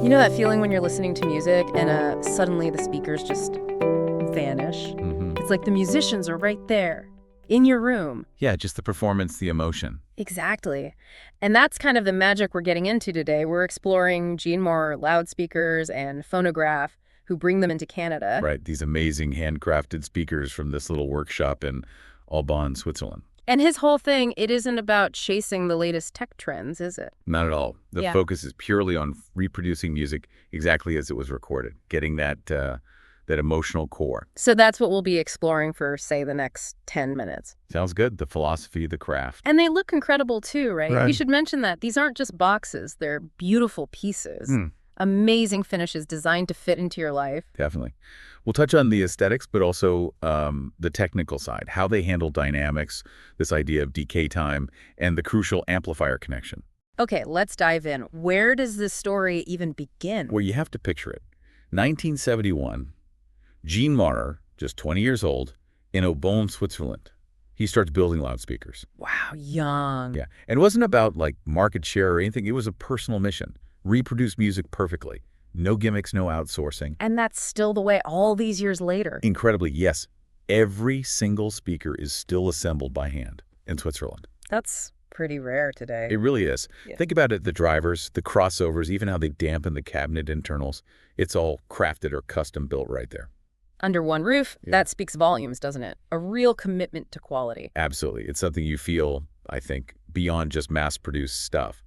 You know that feeling when you're listening to music and suddenly the speakers just vanish? It's like the musicians are right there, in your room. Yeah, just the performance, the emotion. Exactly. And that's kind of the magic we're getting into today. We're exploring Maurer Loudspeakers and Phonographe, who bring them into Canada. Right, these amazing handcrafted speakers from this little workshop in Aubonne, Switzerland. And his whole thing, it isn't about chasing the latest tech trends, is it? Not at all. The focus is purely on reproducing music exactly as it was recorded, getting that emotional core. So that's what we'll be exploring for, say, the next 10 minutes. Sounds good. The philosophy, the craft. And they look incredible too, right? You should mention that. These aren't just boxes. They're beautiful pieces. Amazing finishes designed to fit into your life. Definitely. We'll touch on the aesthetics, but also the technical side, how they handle dynamics, this idea of decay time, and the crucial amplifier connection. Okay, let's dive in. Where does this story even begin? Well, you have to picture it. 1971, Maurer, just 20 years old, in Aubonne, Switzerland. He starts building loudspeakers. Wow, young. Yeah, and it wasn't about like market share or anything. It was a personal mission. Reproduce music perfectly. No gimmicks, no outsourcing. And that's still the way all these years later. Incredibly, yes. Every single speaker is still assembled by hand in Switzerland. That's pretty rare today. It really is. Yeah. Think about it, the drivers, the crossovers, even how they dampen the cabinet internals. It's all crafted or custom built right there. Under one roof, that speaks volumes, doesn't it? A real commitment to quality. Absolutely. It's something you feel, I think, beyond just mass-produced stuff.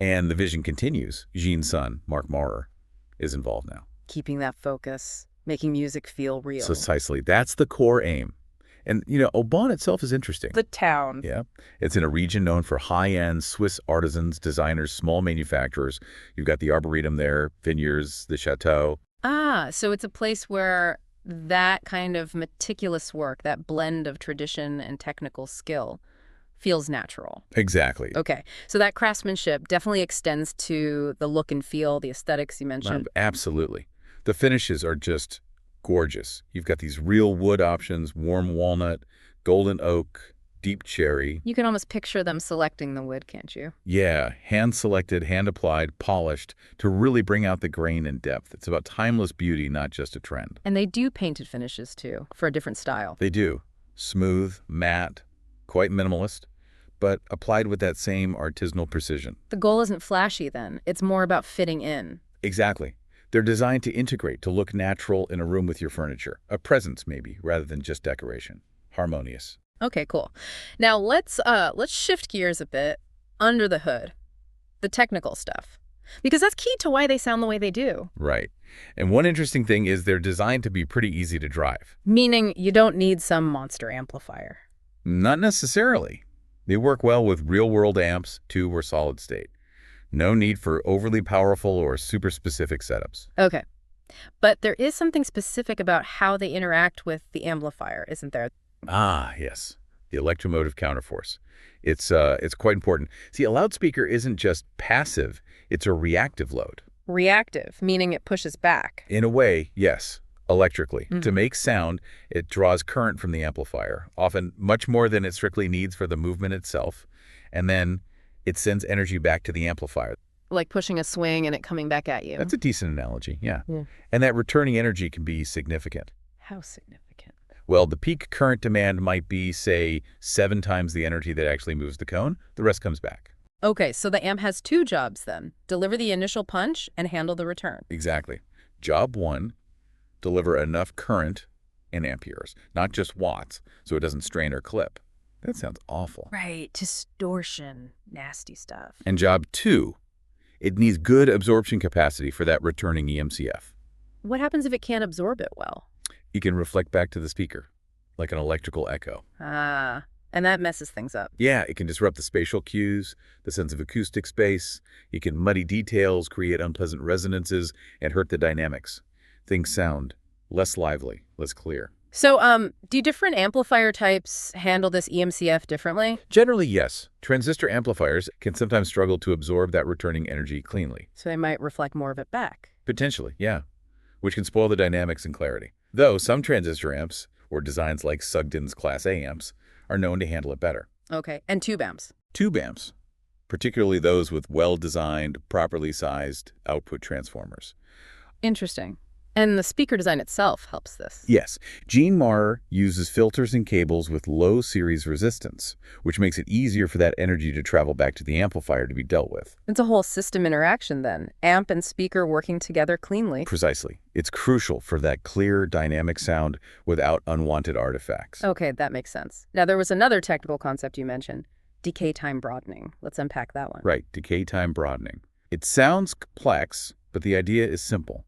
And the vision continues. Jean's son, Mark Maurer, is involved now. Keeping that focus, making music feel real. Precisely. That's the core aim. And, Aubonne itself is interesting. The town. Yeah. It's in a region known for high-end Swiss artisans, designers, small manufacturers. You've got the Arboretum there, vineyards, the chateau. Ah, so it's a place where that kind of meticulous work, that blend of tradition and technical skill, feels natural. Exactly. Okay, so that craftsmanship definitely extends to the look and feel, the aesthetics you mentioned. Absolutely. The finishes are just gorgeous. You've got these real wood options, warm walnut, golden oak, deep cherry. You can almost picture them selecting the wood, can't you? Yeah, hand-selected, hand-applied, polished to really bring out the grain and depth. It's about timeless beauty, not just a trend. And they do painted finishes, too, for a different style. They do. Smooth, matte, quite minimalist, but applied with that same artisanal precision. The goal isn't flashy, then. It's more about fitting in. Exactly. They're designed to integrate, to look natural in a room with your furniture. A presence, maybe, rather than just decoration. Harmonious. Okay, cool. Now let's shift gears a bit under the hood, the technical stuff, because that's key to why they sound the way they do. Right. And one interesting thing is they're designed to be pretty easy to drive. Meaning you don't need some monster amplifier. Not necessarily. They work well with real-world amps, tube or solid state. No need for overly powerful or super specific setups. Okay. But there is something specific about how they interact with the amplifier, isn't there? Ah, yes. The electromotive counterforce. It's quite important. See, a loudspeaker isn't just passive, it's a reactive load. Reactive, meaning it pushes back. In a way, yes, electrically. To make sound, it draws current from the amplifier, often much more than it strictly needs for the movement itself, and then it sends energy back to the amplifier. Like pushing a swing and it coming back at you. That's a decent analogy, yeah. And that returning energy can be significant. How significant? Well, the peak current demand might be, say, 7 times the energy that actually moves the cone. The rest comes back. Okay, so the amp has 2 jobs then. Deliver the initial punch and handle the return. Exactly. Job 1, deliver enough current in amperes, not just watts, so it doesn't strain or clip. That sounds awful. Right, distortion, nasty stuff. And job 2, it needs good absorption capacity for that returning EMCF. What happens if it can't absorb it well? You can reflect back to the speaker, like an electrical echo. Ah, and that messes things up. Yeah, it can disrupt the spatial cues, the sense of acoustic space. It can muddy details, create unpleasant resonances, and hurt the dynamics. Things sound less lively, less clear. So, do different amplifier types handle this EMCF differently? Generally, yes. Transistor amplifiers can sometimes struggle to absorb that returning energy cleanly. So they might reflect more of it back. Potentially, yeah, which can spoil the dynamics and clarity. Though some transistor amps, or designs like Sugden's Class A amps, are known to handle it better. Okay, and tube amps? Tube amps. particularly those with well-designed, properly sized output transformers. Interesting. And the speaker design itself helps this. Yes, Gene Maurer uses filters and cables with low series resistance, which makes it easier for that energy to travel back to the amplifier to be dealt with. It's a whole system interaction then. Amp and speaker working together cleanly. Precisely. It's crucial for that clear, dynamic sound without unwanted artifacts. Okay, that makes sense. Now, there was another technical concept you mentioned, decay time broadening. Let's unpack that one. Right, decay time broadening. It sounds complex, but the idea is simple.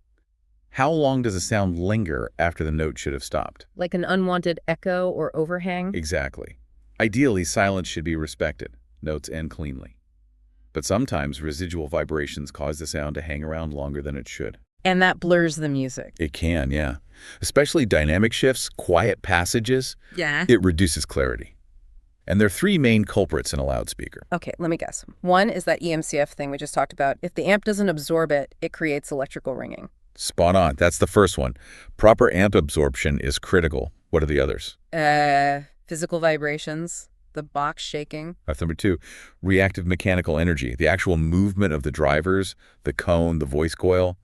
How long does a sound linger after the note should have stopped? Like an unwanted echo or overhang? Exactly. Ideally, silence should be respected. Notes end cleanly. But sometimes residual vibrations cause the sound to hang around longer than it should. And that blurs the music. It can, yeah. Especially dynamic shifts, quiet passages. Yeah. It reduces clarity. And there are three main culprits in a loudspeaker. Okay, let me guess. One is that EMCF thing we just talked about. If the amp doesn't absorb it, it creates electrical ringing. Spot on. That's the first one. Proper amp absorption is critical. What are the others? Physical vibrations, the box shaking. That's number two. Reactive mechanical energy, the actual movement of the drivers, the cone, the voice coil.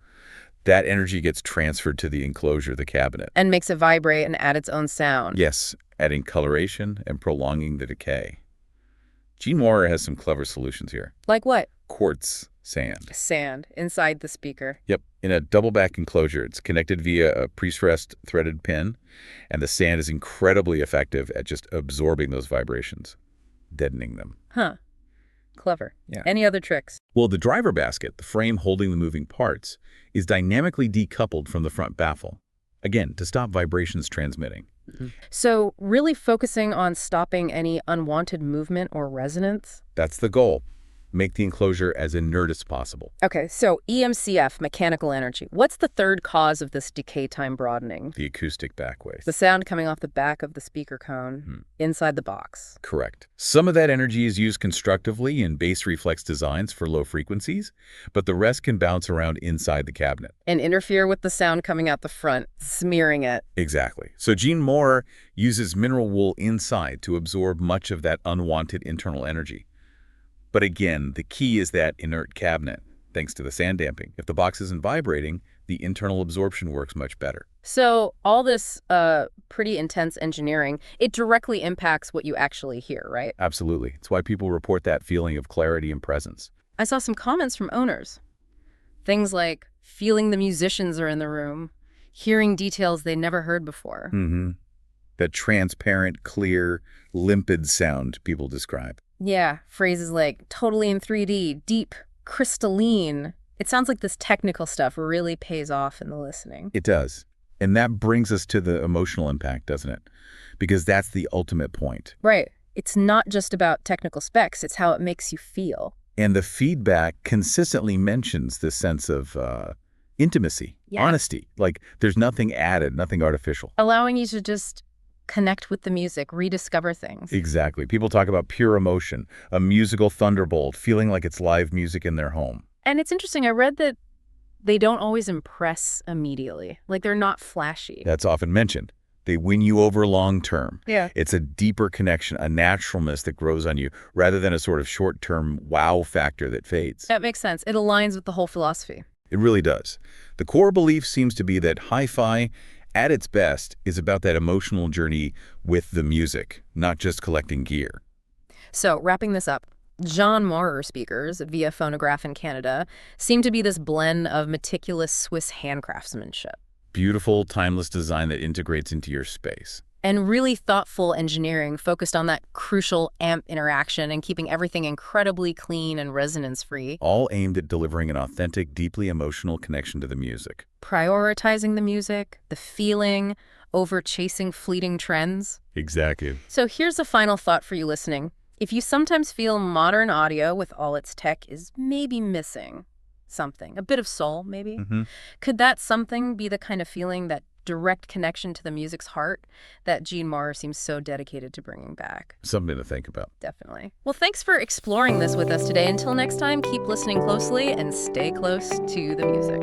That energy gets transferred to the enclosure, the cabinet. And makes it vibrate and add its own sound. Yes, adding coloration and prolonging the decay. Gene Maurer has some clever solutions here. Like what? Quartz sand. Sand inside the speaker. Yep, in a double-back enclosure. It's connected via a pre-stressed threaded pin, and the sand is incredibly effective at just absorbing those vibrations, deadening them. Huh. Clever. Yeah. Any other tricks? Well, the driver basket, the frame holding the moving parts, is dynamically decoupled from the front baffle. Again, to stop vibrations transmitting. So really focusing on stopping any unwanted movement or resonance? That's the goal. Make the enclosure as inert as possible. Okay, so EMCF, mechanical energy. What's the third cause of this decay time broadening? The acoustic backways. The sound coming off the back of the speaker cone inside the box. Correct. Some of that energy is used constructively in bass reflex designs for low frequencies, but the rest can bounce around inside the cabinet. And interfere with the sound coming out the front, smearing it. Exactly. So Gene Maurer uses mineral wool inside to absorb much of that unwanted internal energy. But again, the key is that inert cabinet, thanks to the sand damping. If the box isn't vibrating, the internal absorption works much better. So all this pretty intense engineering, it directly impacts what you actually hear, right? Absolutely. It's why people report that feeling of clarity and presence. I saw some comments from owners. Things like feeling the musicians are in the room, hearing details they never heard before. That transparent, clear, limpid sound people describe. Yeah, phrases like totally in 3D, deep, crystalline. It sounds like this technical stuff really pays off in the listening. It does. And that brings us to the emotional impact, doesn't it? Because that's the ultimate point. Right. It's not just about technical specs, it's how it makes you feel. And the feedback consistently mentions this sense of intimacy, honesty. Like there's nothing added, nothing artificial. Allowing you to just connect with the music, rediscover things. Exactly. People talk about pure emotion, a musical thunderbolt, feeling like it's live music in their home. And it's interesting, I read that they don't always impress immediately. Like they're not flashy. That's often mentioned. They win you over long term. Yeah. It's a deeper connection, a naturalness that grows on you, rather than a sort of short-term wow factor that fades. That makes sense. It aligns with the whole philosophy. It really does. The core belief seems to be that hi-fi, at its best, is about that emotional journey with the music, not just collecting gear. So, wrapping this up, Jean Maurer speakers via Phonographe in Canada seem to be this blend of meticulous Swiss handcraftsmanship. Beautiful, timeless design that integrates into your space. And really thoughtful engineering focused on that crucial amp interaction and keeping everything incredibly clean and resonance-free. All aimed at delivering an authentic, deeply emotional connection to the music. Prioritizing the music, the feeling, over chasing fleeting trends. Exactly. So here's a final thought for you listening. If you sometimes feel modern audio with all its tech is maybe missing something, a bit of soul maybe, could that something be the kind of feeling, that direct connection to the music's heart that Gene Maurer seems so dedicated to bringing back? Something to think about. Definitely. Well, thanks for exploring this with us today. Until next time, keep listening closely and stay close to the music.